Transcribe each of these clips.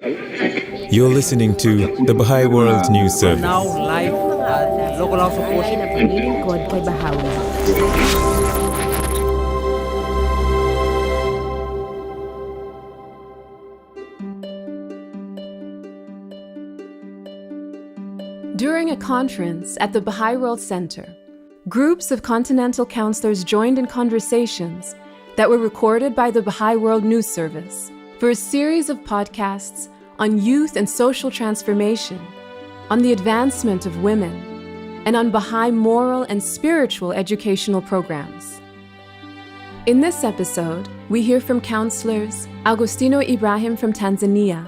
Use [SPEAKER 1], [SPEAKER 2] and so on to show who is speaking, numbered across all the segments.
[SPEAKER 1] You're listening to the Bahá'í World News Service.
[SPEAKER 2] Now live local house of worship.
[SPEAKER 3] Lingkod kay Bahá'í.
[SPEAKER 4] During a conference at the Bahá'í World Centre, groups of Continental counsellors joined in conversations that were recorded by the Bahá'í World News Service for a series of podcasts on youth and social transformation, on the advancement of women, and on Bahá'í moral and spiritual educational programs. In this episode, we hear from counsellors Augustino Ibrahim from Tanzania,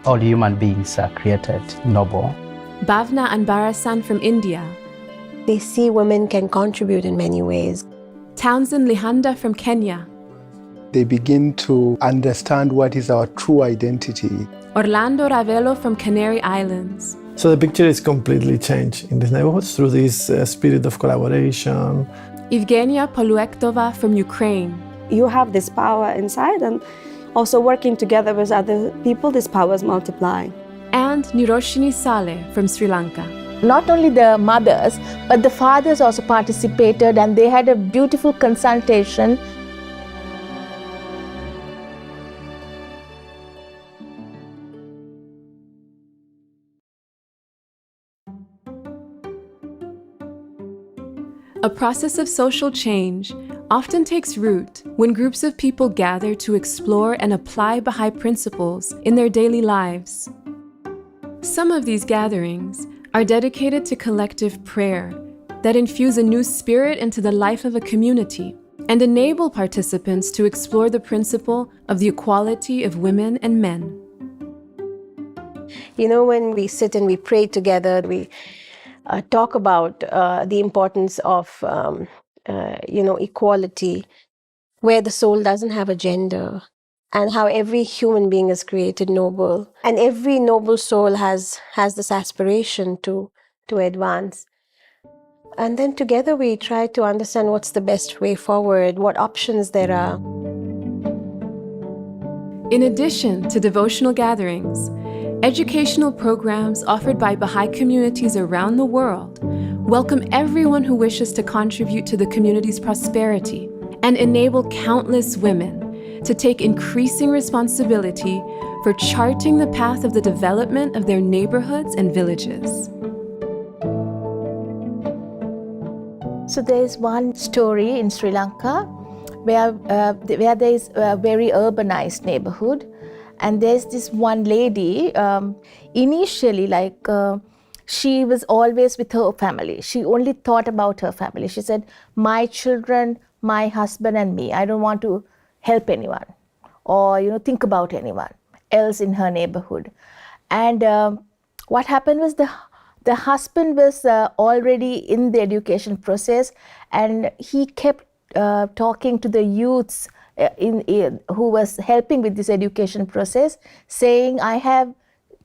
[SPEAKER 5] all human beings are created noble.
[SPEAKER 4] Bhavna Anbarasan from India,
[SPEAKER 6] They see women can contribute in many ways.
[SPEAKER 4] Townshend Lihanda from Kenya,
[SPEAKER 7] They begin to understand what is our true identity.
[SPEAKER 4] Orlando Ravelo from Canary Islands,
[SPEAKER 8] So the picture is completely changed in these neighborhoods through this spirit of collaboration.
[SPEAKER 4] Yevgeniya Poluektova from Ukraine,
[SPEAKER 9] You have this power inside, and also working together with other people, this power is multiplying.
[SPEAKER 4] and Niroshini Saleh from Sri Lanka.
[SPEAKER 3] Not only the mothers, but the fathers also participated, and they had a beautiful consultation.
[SPEAKER 4] A process of social change often takes root when groups of people gather to explore and apply Bahá'í principles in their daily lives. Some of these gatherings are dedicated to collective prayer that infuse a new spirit into the life of a community and enable participants to explore the principle of the equality of women and men.
[SPEAKER 6] You know, when we sit and we pray together, we talk about the importance of, equality, where the soul doesn't have a gender, and how every human being is created noble. And every noble soul has this aspiration to advance. And then together we try to understand what's the best way forward, what options there are.
[SPEAKER 4] In addition to devotional gatherings, educational programs offered by Bahá'í communities around the world welcome everyone who wishes to contribute to the community's prosperity and enable countless women to take increasing responsibility for charting the path of the development of their neighborhoods and villages.
[SPEAKER 3] So there is one story in Sri Lanka where there is a very urbanized neighborhood, and there's this one lady, initially she was always with her family. She only thought about her family. She said, my children, my husband and me. I don't want to help anyone or think about anyone else in her neighborhood. And what happened was the husband was already in the education process, and he kept talking to the youths who was helping with this education process, saying, I have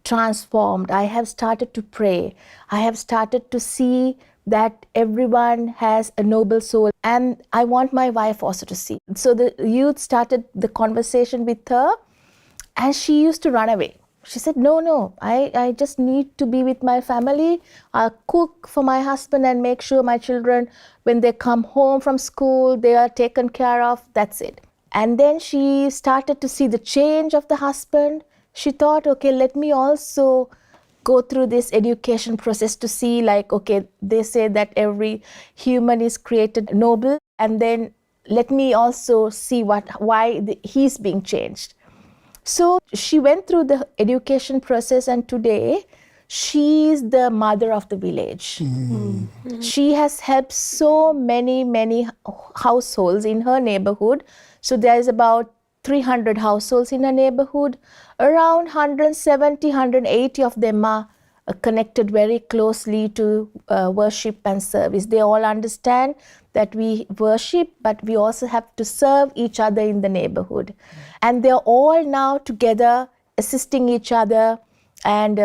[SPEAKER 3] transformed, I have started to pray, I have started to see that everyone has a noble soul, and I want my wife also to see. So the youth started the conversation with her, and she used to run away. She said, no, I just need to be with my family. I'll cook for my husband and make sure my children, when they come home from school, they are taken care of. That's it. And then she started to see the change of the husband. She thought, okay, let me also go through this education process to see, okay, they say that every human is created noble, and then let me also see why he's being changed. So she went through the education process, and today she's the mother of the village. Mm-hmm. She has helped so many households in her neighborhood. So there is about 300 households in her neighborhood. Around 170, 180 of them are connected very closely to worship and service. They all understand that we worship, but we also have to serve each other in the neighborhood. And they're all now together assisting each other, and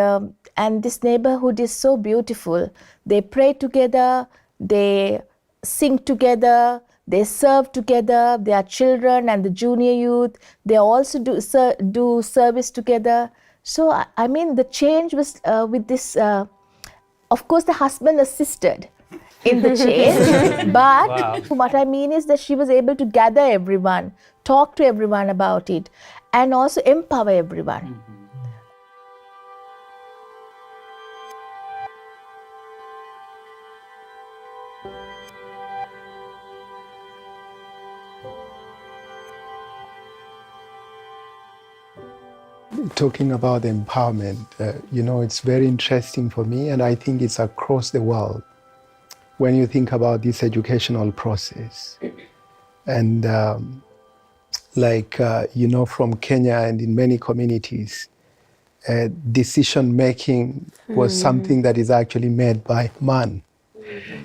[SPEAKER 3] this neighborhood is so beautiful. They pray together, they sing together, they serve together, their children and the junior youth. They also do service together. So, I mean, the change was with this, of course, the husband assisted in the change, but what I mean is that she was able to gather everyone, talk to everyone about it, and also empower everyone.
[SPEAKER 7] Talking about empowerment, it's very interesting for me, and I think it's across the world when you think about this educational process. And from Kenya and in many communities, decision making was something that is actually made by man.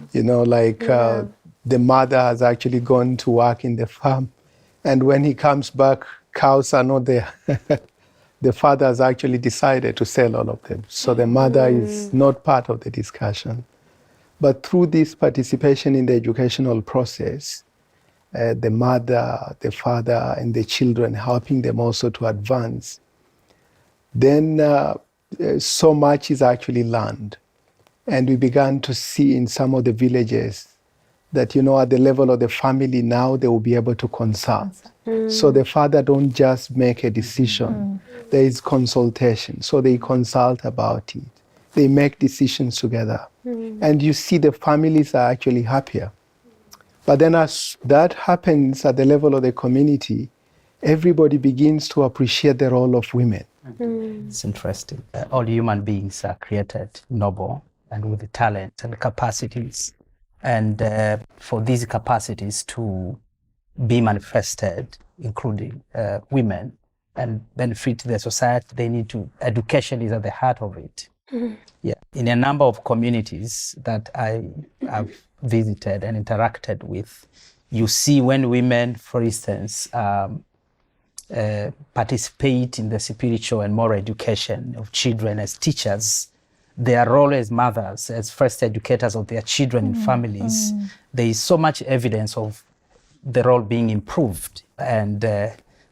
[SPEAKER 7] The mother has actually gone to work in the farm, and when he comes back, cows are not there. The father has actually decided to sell all of them. So the mother is not part of the discussion. But through this participation in the educational process, the mother, the father, and the children, helping them also to advance, then so much is actually learned. And we began to see in some of the villages that, at the level of the family now, they will be able to consult. So the father don't just make a decision. There is consultation. So they consult about it. They make decisions together. And you see the families are actually happier. But then as that happens at the level of the community, everybody begins to appreciate the role of women.
[SPEAKER 5] It's interesting. All human beings are created noble and with the talent and capacities. And for these capacities to be manifested, including women, and benefit the society, they need to, education is at the heart of it. Yeah. In a number of communities that I have visited and interacted with, you see when women, for instance, participate in the spiritual and moral education of children as teachers, their role as mothers, as first educators of their children in families, there is so much evidence of the role being improved. And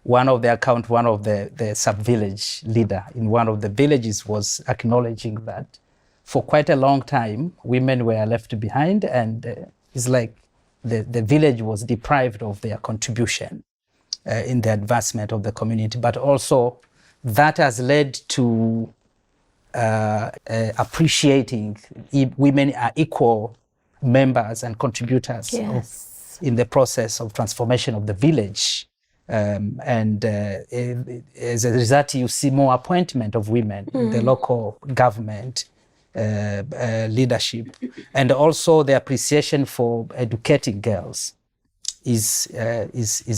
[SPEAKER 5] one of the sub-village leader in one of the villages was acknowledging that for quite a long time, women were left behind, and it's like the village was deprived of their contribution in the advancement of the community. But also that has led to appreciating women are equal members and contributors in the process of transformation of the village. As a result, you see more appointment of women in the local government leadership. And also the appreciation for educating girls is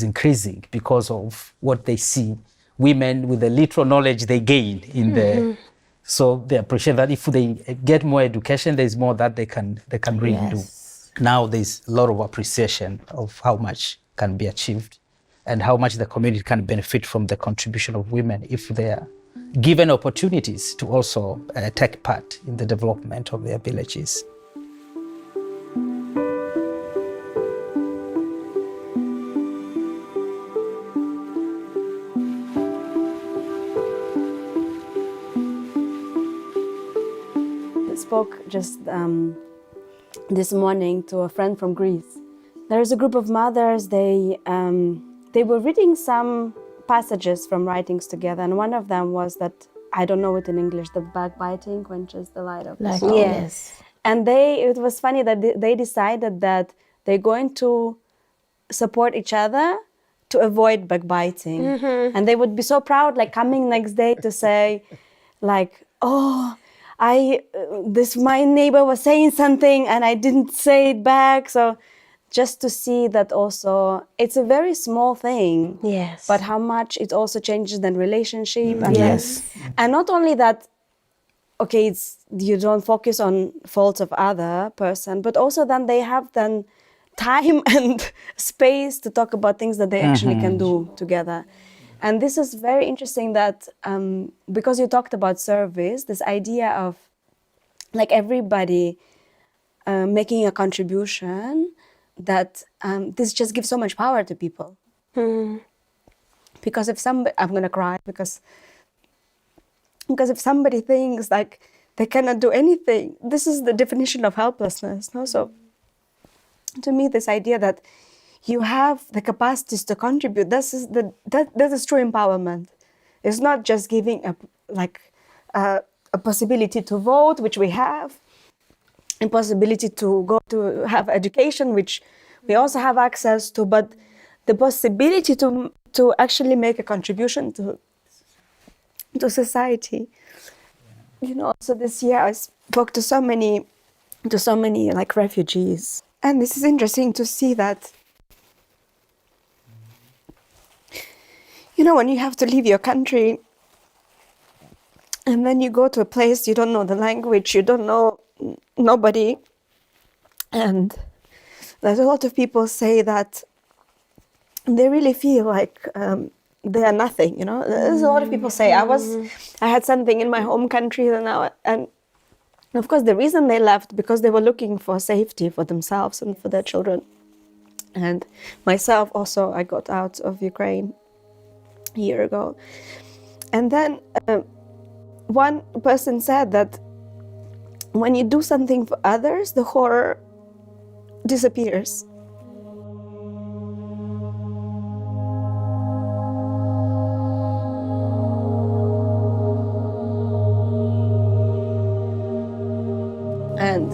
[SPEAKER 5] increasing because of what they see. Women with the literal knowledge they gain in the... So they appreciate that if they get more education, there's more that they can really do. Now there's a lot of appreciation of how much can be achieved and how much the community can benefit from the contribution of women if they are given opportunities to also take part in the development of their villages.
[SPEAKER 9] I spoke just this morning to a friend from Greece. There's a group of mothers, they were reading some passages from writings together, and one of them was that, I don't know it in English, the backbiting quenches the light of the soul.
[SPEAKER 3] Yes.
[SPEAKER 9] And it was funny that they decided that they're going to support each other to avoid backbiting. And they would be so proud, like coming next day to say, like, oh, my neighbor was saying something and I didn't say it back. So just to see that also, it's a very small thing.
[SPEAKER 6] Yes.
[SPEAKER 9] But how much it also changes the relationship. And
[SPEAKER 3] Yes.
[SPEAKER 9] and not only that, okay, you don't focus on faults of other person, but also then they have then time and space to talk about things that they actually can do together. And this is very interesting that because you talked about service, this idea of like everybody making a contribution, that this just gives so much power to people. Because if I'm gonna cry because Because if somebody thinks like they cannot do anything, this is the definition of helplessness. No? So to me, this idea that you have the capacities to contribute, that is true empowerment. It's not just giving a possibility to vote, which we have, a possibility to go to have education, which we also have access to, but the possibility to actually make a contribution to society. You know, so this year I spoke to so many like refugees, and this is interesting to see that, you know, when you have to leave your country and then you go to a place you don't know the language, you don't know nobody, and there's a lot of people say that they really feel like they are nothing, you know. There's a lot of people say, I had something in my home country, and of course the reason they left because they were looking for safety for themselves and for their children. And myself also, I got out of Ukraine a year ago. And then one person said that when you do something for others, the horror disappears. And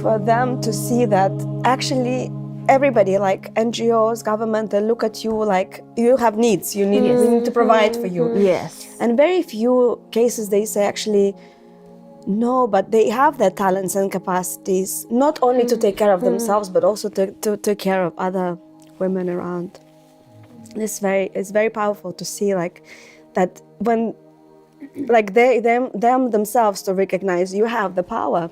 [SPEAKER 9] for them to see that actually everybody, like NGOs, government, they look at you like you have needs, we need to provide for you.
[SPEAKER 3] Yes.
[SPEAKER 9] And very few cases they say actually, no, but they have their talents and capacities, not only to take care of themselves, but also to take care of other women around. It's very powerful to see like that when like them themselves to recognize you have the power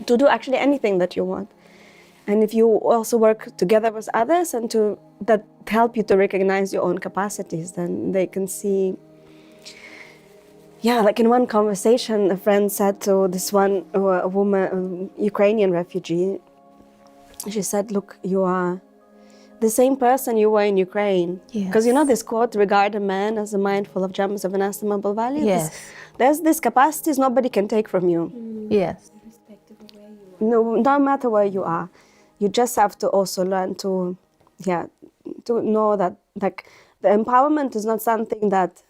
[SPEAKER 9] to do actually anything that you want. And if you also work together with others and that help you to recognize your own capacities, then they can see. Yeah, like in one conversation, a friend said to this one woman, Ukrainian refugee, she said, look, you are the same person you were in Ukraine. Because you know this quote, regard a man as a mindful of gems of inestimable value?
[SPEAKER 3] Yes.
[SPEAKER 9] There's these capacities nobody can take from you.
[SPEAKER 3] Yes.
[SPEAKER 9] No matter where you are. You just have to also learn to know that like the empowerment is not something that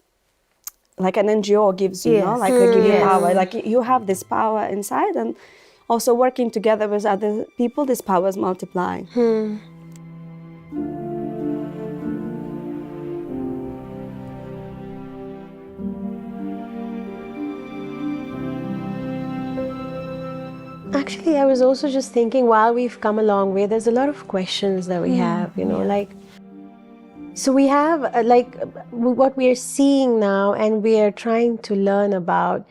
[SPEAKER 9] like an NGO gives you, no? Like they give you power. Like you have this power inside, and also working together with other people, this power is multiplying.
[SPEAKER 6] Actually, I was also just thinking, while we've come a long way, there's a lot of questions that we have, you know, like, so we have like what we are seeing now and we are trying to learn about.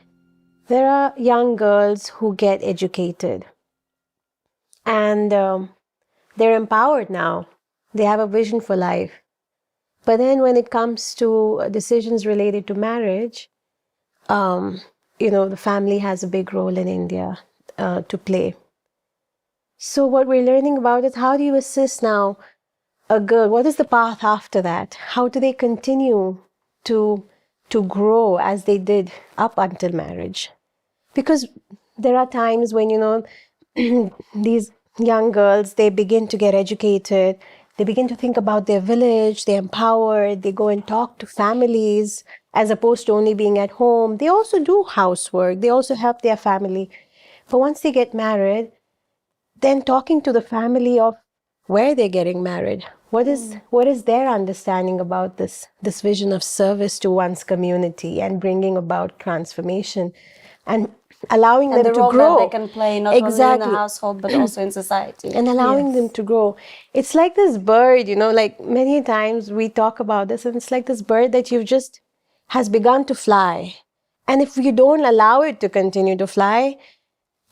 [SPEAKER 6] There are young girls who get educated and they're empowered now. They have a vision for life. But then when it comes to decisions related to marriage, you know, the family has a big role in India to play. So what we're learning about is, how do you assist now a girl? What is the path after that? How do they continue to grow as they did up until marriage? Because there are times when, you know, these young girls, they begin to get educated, they begin to think about their village, they're empowered, they go and talk to families as opposed to only being at home. They also do housework, they also help their family. But once they get married, then talking to the family of where they're getting married, what is their understanding about this vision of service to one's community and bringing about transformation and allowing them to grow.
[SPEAKER 9] And the role that they can play not only in the household but also in society.
[SPEAKER 6] And allowing them to grow. It's like this bird, you know, like many times we talk about this, and it's like this bird that has begun to fly. And if you don't allow it to continue to fly,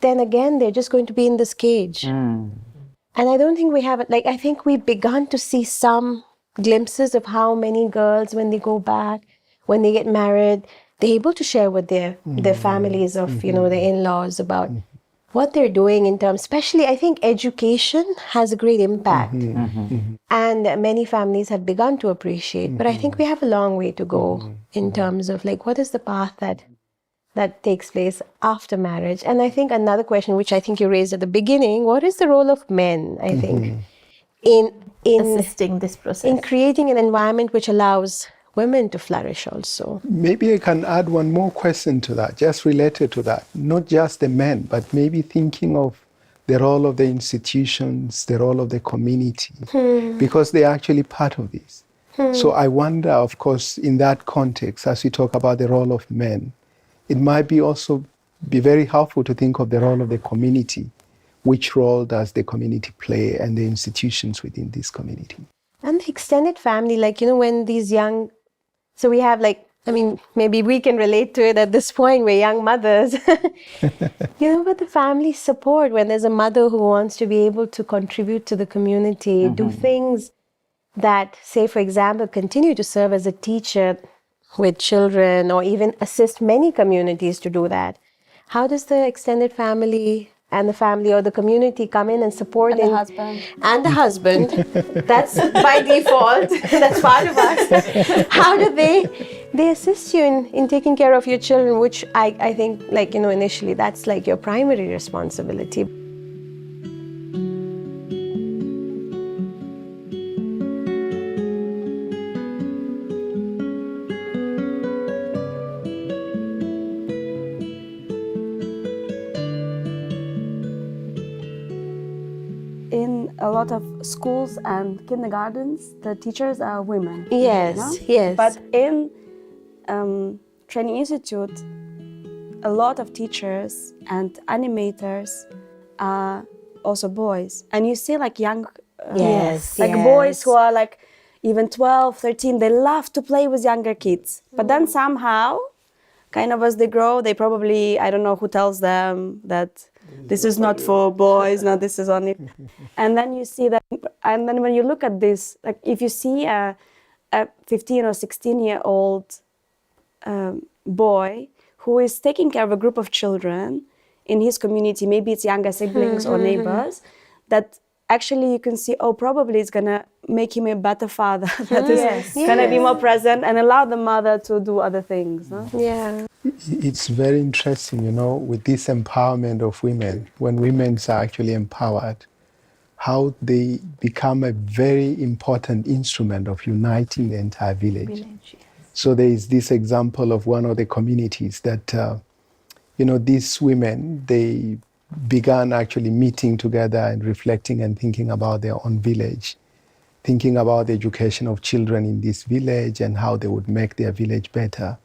[SPEAKER 6] then again, they're just going to be in this cage. And I don't think we have it. Like, I think we've begun to see some glimpses of how many girls, when they go back, when they get married, they're able to share with their families of, you know, their in-laws about what they're doing in terms, especially I think education has a great impact. And many families have begun to appreciate, but I think we have a long way to go in terms of like, what is the path that takes place after marriage? And I think another question, which I think you raised at the beginning, what is the role of men, I think, in
[SPEAKER 3] assisting this process,
[SPEAKER 6] in creating an environment which allows women to flourish also?
[SPEAKER 7] Maybe I can add one more question to that, just related to that. Not just the men, but maybe thinking of the role of the institutions, the role of the community, because they're actually part of this. So I wonder, of course, in that context, as we talk about the role of men, it might be also be very helpful to think of the role of the community. Which role does the community play and the institutions within this community?
[SPEAKER 6] And the extended family, like, you know, when these young, so we have like, I mean, maybe we can relate to it at this point, we're young mothers. You know, but the family support, when there's a mother who wants to be able to contribute to the community, do things that, say, for example, continue to serve as a teacher with children, or even assist many communities to do that. How does the extended family and the family or the community come in and support
[SPEAKER 9] the husband.
[SPEAKER 6] And the husband. That's by default. That's part of us. How do they assist you in taking care of your children, which I think, like, you know, initially that's like your primary responsibility.
[SPEAKER 9] In a lot of schools and kindergartens, the teachers are women.
[SPEAKER 6] Yes,
[SPEAKER 9] you know?
[SPEAKER 6] yes.
[SPEAKER 9] But in training institute, a lot of teachers and animators are also boys. And you see like young, boys who are like even 12, 13, they love to play with younger kids. But then somehow, kind of as they grow, they probably, I don't know who tells them that this is not for boys, no, this is only. And then you see that, and then when you look at this, like if you see a 15 or 16-year-old boy who is taking care of a group of children in his community, maybe it's younger siblings or neighbors, that actually you can see, oh, probably it's gonna make him a better father, that is gonna be more present and allow the mother to do other things. No?
[SPEAKER 6] Yeah.
[SPEAKER 7] It's very interesting, you know, with this empowerment of women, when women are actually empowered, how they become a very important instrument of uniting the entire village. So there is this example of one of the communities that, you know, these women, they began actually meeting together and reflecting and thinking about their own village, thinking about the education of children in this village and how they would make their village better.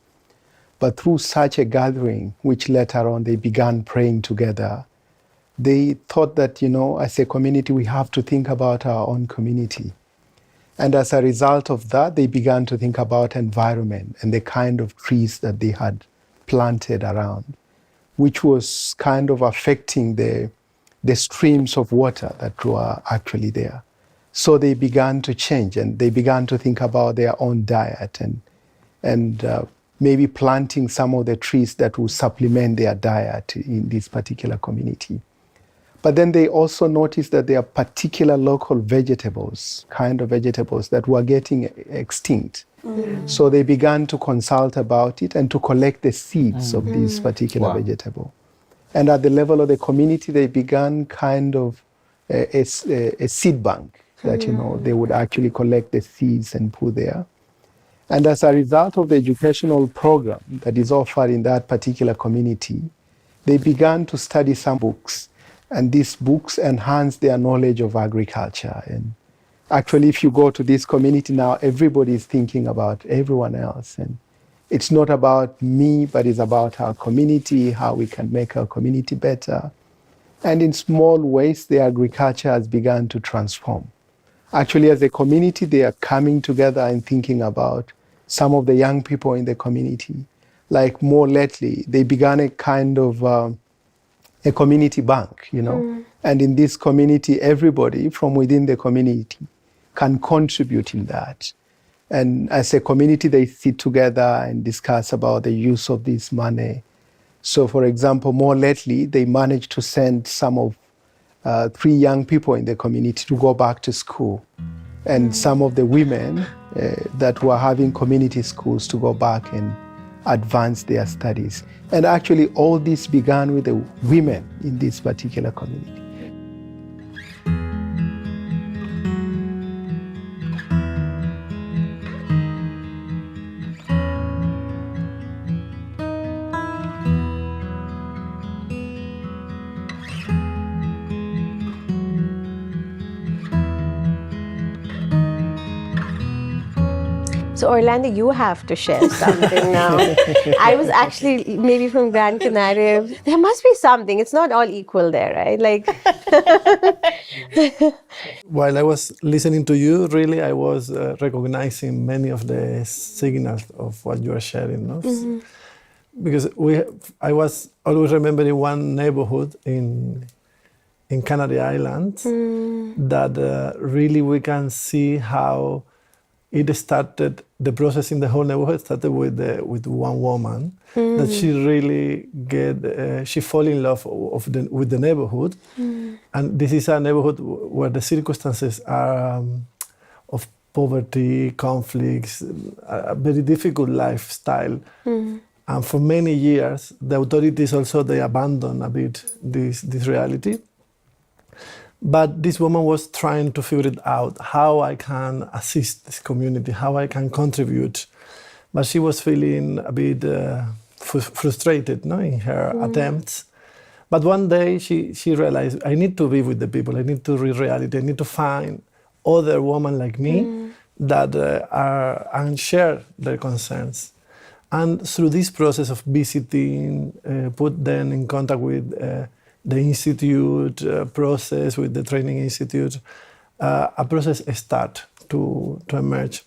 [SPEAKER 7] But through such a gathering, which later on they began praying together, they thought that, you know, as a community, we have to think about our own community. And as a result of that, they began to think about environment and the kind of trees that they had planted around, which was kind of affecting the streams of water that were actually there. So they began to change and they began to think about their own diet and maybe planting some of the trees that will supplement their diet in this particular community. But then they also noticed that there are particular local vegetables, kind of vegetables that were getting extinct. So they began to consult about it and to collect the seeds of this particular vegetable. And at the level of the community, they began kind of a seed bank that, you know, they would actually collect the seeds and put there. And as a result of the educational program that is offered in that particular community, they began to study some books. And these books enhance their knowledge of agriculture. And actually, if you go to this community now, everybody is thinking about everyone else. And it's not about me, but it's about our community, how we can make our community better. And in small ways, the agriculture has begun to transform. Actually, as a community, they are coming together and thinking about some of the young people in the community. Like more lately, they began a kind of a community bank, you know. And in this community, everybody from within the community can contribute in that. And as a community, they sit together and discuss about the use of this money. So, for example, more lately, they managed to send some of 3 young people in the community to go back to school. And some of the women that were having community schools to go back and advance their studies. And actually, all this began with the women in this particular community.
[SPEAKER 6] So Orlando, you have to share something now. I was actually maybe from Gran Canaria. There must be something. It's not all equal there, right? Like.
[SPEAKER 8] While I was listening to you, really, I was recognizing many of the signals of what you are sharing. No? Mm-hmm. Because I was always remembering one neighborhood in Canary Islands that really we can see how it started. The process in the whole neighborhood started with one woman that she really she fall in love with the neighborhood, and this is a neighborhood where the circumstances are of poverty, conflicts, a very difficult lifestyle, and for many years the authorities also they abandoned a bit this reality. But this woman was trying to figure it out, how I can assist this community, how I can contribute. But she was feeling a bit frustrated in her attempts. But one day she realized, I need to be with the people, I need to read reality, I need to find other women like me that are and share their concerns. And through this process of visiting, put them in contact with the institute process, with the training institute, a process start to emerge.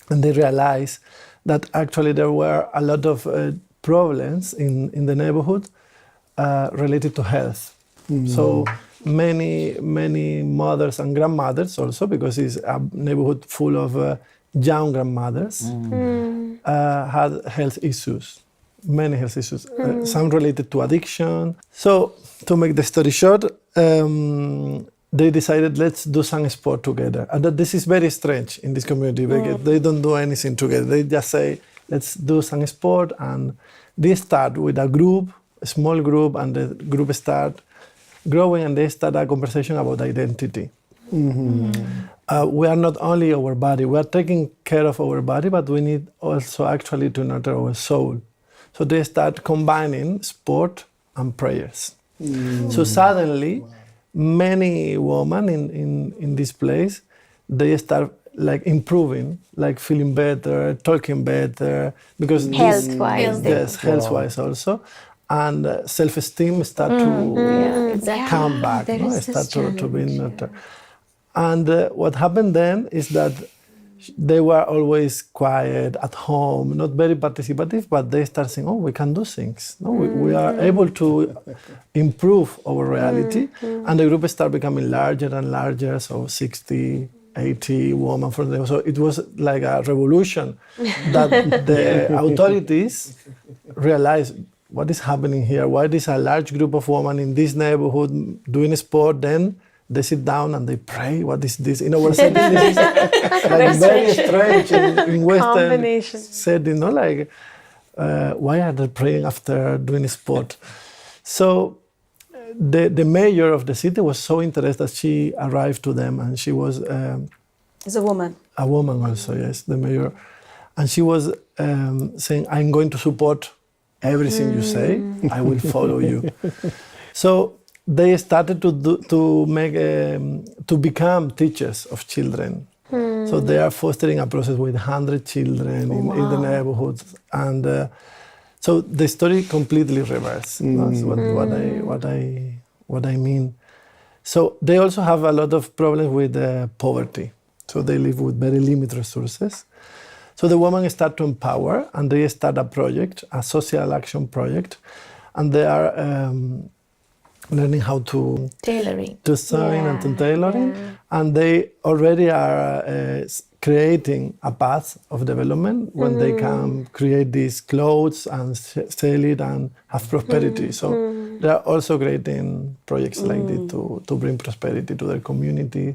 [SPEAKER 8] And they realized that actually there were a lot of problems in the neighborhood related to health. So many mothers and grandmothers also, because it's a neighborhood full of young grandmothers, had health issues. Many health issues, some related to addiction. So, to make the story short, they decided, let's do some sport together. And this is very strange in this community, because they don't do anything together. They just say, let's do some sport. And they start with a group, a small group, and the group start growing, and they start a conversation about identity. We are not only our body, we are taking care of our body, but we need also actually to nurture our soul. So they start combining sport and prayers. So suddenly, many women in this place, they start like improving, like feeling better, talking better, because
[SPEAKER 6] health-wise.
[SPEAKER 8] Yes, health-wise also, and self-esteem start to come back, start to be nurtured. And what happened then is that they were always quiet at home, not very participative, but they start saying, oh, we can do things. No, we are able to improve our reality. And the group started becoming larger and larger, so 60, 80 women from them. So it was like a revolution that the authorities realized what is happening here. Why is a large group of women in this neighborhood doing sport? Then they sit down and they pray. What is this? In our setting, this is like very strange in Western setting. Like, why are they praying after doing sport? So the mayor of the city was so interested that she arrived to them, and she was
[SPEAKER 9] is a woman.
[SPEAKER 8] A woman also, yes, the mayor, and she was saying, "I'm going to support everything you say. I will follow you." So they started to become teachers of children. So they are fostering a process with 100 children in the neighborhood, and so the story completely reversed. That's what I mean. So they also have a lot of problems with poverty. So they live with very limited resources. So the women start to empower, and they start a project, a social action project, and they are learning how to
[SPEAKER 3] tailoring,
[SPEAKER 8] to sewing and to tailoring, and they already are creating a path of development when they can create these clothes and sell it and have prosperity. So they are also creating projects like this to bring prosperity to their community.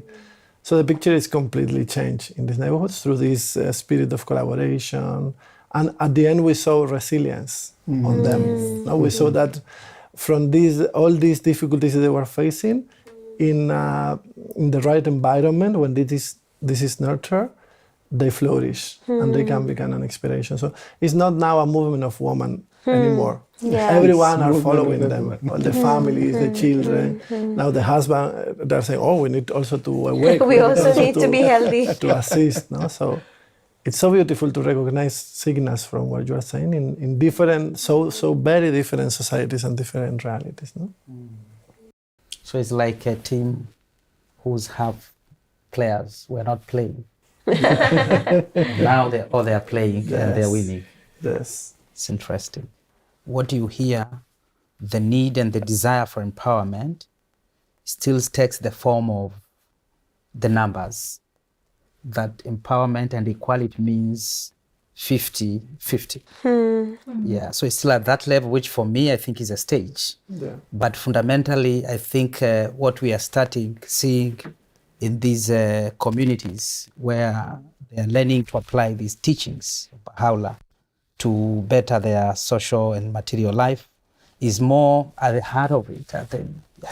[SPEAKER 8] So the picture is completely changed in these neighborhoods through this spirit of collaboration. And at the end, we saw resilience on them. Now we saw that from all these difficulties that they were facing, in the right environment, when this is nurtured, they flourish and they can become an inspiration. So it's not now a movement of women anymore.
[SPEAKER 6] Yeah.
[SPEAKER 8] Everyone are following them, all the families, the children. Now the husband, they're saying, oh, we need also to awake.
[SPEAKER 6] We also need to be healthy.
[SPEAKER 8] To assist. No? So it's so beautiful to recognize signals from what you are saying in different, so very different societies and different realities. No?
[SPEAKER 5] So it's like a team whose half players were not playing. Now they are playing and they're winning.
[SPEAKER 8] Yes.
[SPEAKER 5] It's interesting. What do you hear? The need and the desire for empowerment still takes the form of the numbers. That empowerment and equality means 50-50. Yeah, so it's still at that level, which for me, I think is a stage.
[SPEAKER 8] Yeah.
[SPEAKER 5] But fundamentally, I think what we are seeing in these communities where they are learning to apply these teachings of Baha'u'llah to better their social and material life is more at the heart of it.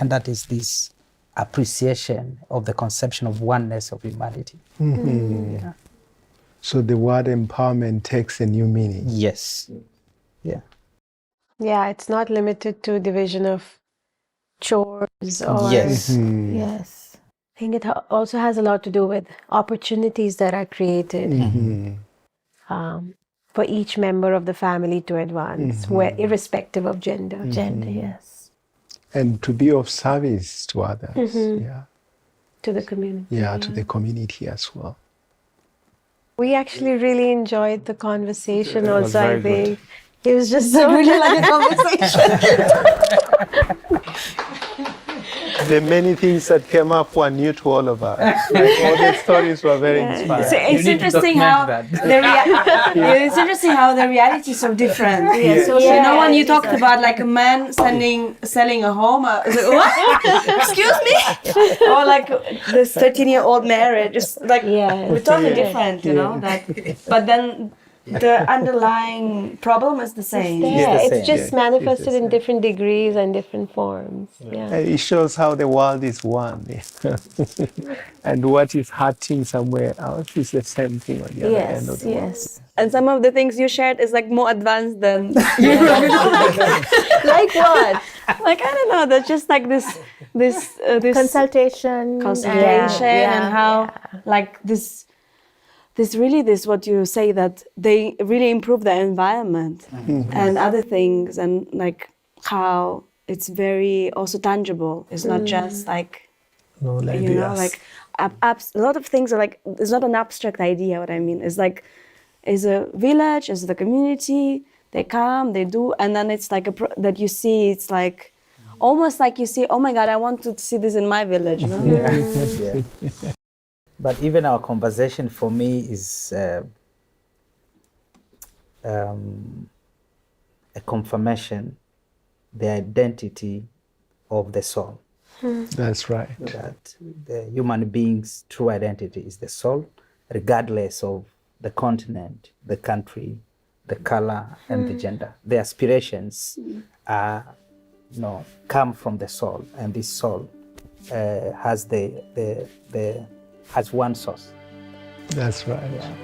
[SPEAKER 5] And that is this appreciation of the conception of oneness of humanity. Yeah.
[SPEAKER 7] So the word empowerment takes a new meaning.
[SPEAKER 5] Yes. Yeah.
[SPEAKER 6] Yeah, it's not limited to division of chores or...
[SPEAKER 5] Yes.
[SPEAKER 3] Yes.
[SPEAKER 6] I think it also has a lot to do with opportunities that are created for each member of the family to advance, irrespective of gender.
[SPEAKER 3] Gender, yes.
[SPEAKER 7] And to be of service to others. Yeah.
[SPEAKER 6] To the community.
[SPEAKER 7] Yeah, to the community as well.
[SPEAKER 6] We actually really enjoyed the conversation also, I think.
[SPEAKER 5] Good.
[SPEAKER 6] It was just so really like a conversation.
[SPEAKER 7] The many things that came up were new to all of us. Like all the stories were very inspiring.
[SPEAKER 9] So it's interesting how it's interesting how the realities are different. So you know when you talked about like a man selling a home, I was like, what? Excuse me? Or like this 13-year-old marriage, just like we're totally different, you know. But then the underlying problem is the same.
[SPEAKER 6] It's just manifested in different degrees and different forms. Yeah.
[SPEAKER 7] It shows how the world is one. And what is hurting somewhere else is the same thing on the other end of the world.
[SPEAKER 9] And some of the things you shared is like more advanced than
[SPEAKER 6] Like what?
[SPEAKER 9] Like I don't know, that's just like this
[SPEAKER 3] consultation
[SPEAKER 9] and how like this what you say, that they really improve the environment and other things, and like how it's very also tangible. It's not just like you know, like a lot of things are like, it's not an abstract idea. What I mean is like, is a village, is the community. They come, they do, and then it's like that you see. It's like almost like you see, oh my God, I want to see this in my village. You know?
[SPEAKER 5] But even our conversation for me is a confirmation, the identity of the soul.
[SPEAKER 7] That's right.
[SPEAKER 5] That the human being's true identity is the soul, regardless of the continent, the country, the color, and the gender. The aspirations come from the soul, and this soul has has one source.
[SPEAKER 7] That's right.
[SPEAKER 5] Yeah.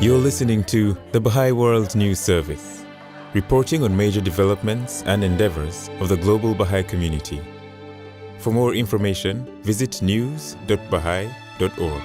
[SPEAKER 1] You're listening to the Bahá'í World News Service, reporting on major developments and endeavors of the global Bahá'í community. For more information, visit news.baha'i.org.